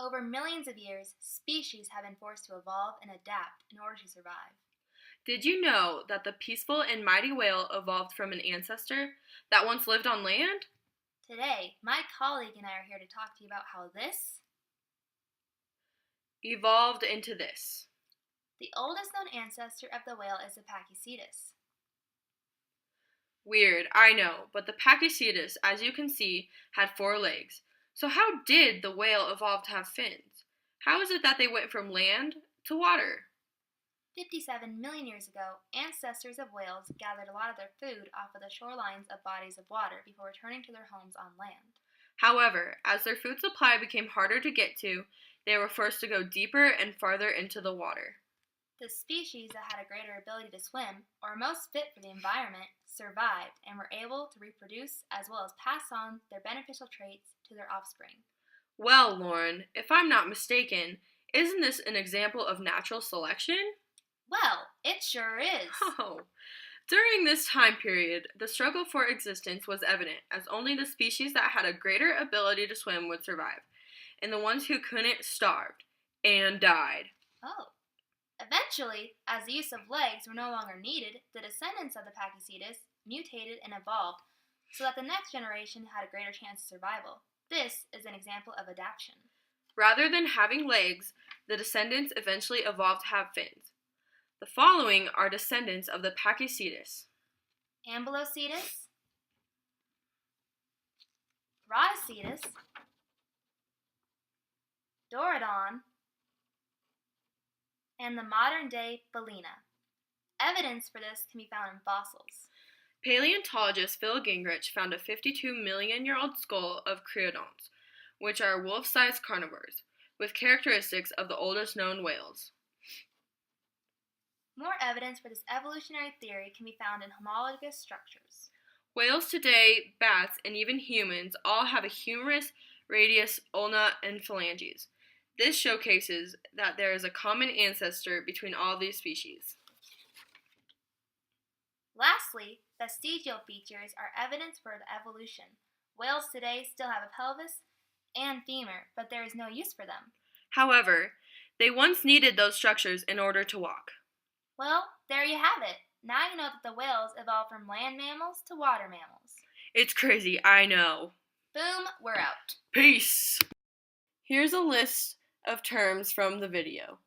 Over millions of years, species have been forced to evolve and adapt in order to survive. Did you know that the peaceful and mighty whale evolved from an ancestor that once lived on land? Today, my colleague and I are here to talk to you about how this, Evolved into this. the oldest known ancestor of the whale, is the Pachycetus. Weird, I know, but the Pachycetus, as you can see, had 4 legs. So how did the whale evolve to have fins? How is it that they went from land to water? 57 million years ago, ancestors of whales gathered a lot of their food off of the shorelines of bodies of water before returning to their homes on land. However, as their food supply became harder to get to, they were forced to go deeper and farther into the water. The species that had a greater ability to swim, or most fit for the environment, survived and were able to reproduce as well as pass on their beneficial traits to their offspring. Well, Lauren, if I'm not mistaken, isn't this an example of natural selection? Well, it sure is. Oh. During this time period, the struggle for existence was evident, as only the species that had a greater ability to swim would survive, and the ones who couldn't starved and died. Oh. Eventually, as the use of legs were no longer needed, the descendants of the Pachycetus mutated and evolved so that the next generation had a greater chance of survival. This is an example of adaptation. Rather than having legs, the descendants eventually evolved to have fins. The following are descendants of the Pachycetus: Ambulocetus, Rhodocetus, Dorodon, and the modern-day Balena. Evidence for this can be found in fossils. Paleontologist Phil Gingrich found a 52-million-year-old skull of creodonts, which are wolf-sized carnivores, with characteristics of the oldest known whales. More evidence for this evolutionary theory can be found in homologous structures. Whales today, bats, and even humans all have a humerus, radius, ulna, and phalanges. This showcases that there is a common ancestor between all these species. Lastly, vestigial features are evidence for the evolution. Whales today still have a pelvis and femur, but there is no use for them. However, they once needed those structures in order to walk. Well, there you have it. Now you know that the whales evolved from land mammals to water mammals. It's crazy, I know. Boom, we're out. Peace! Here's a list of terms from the video.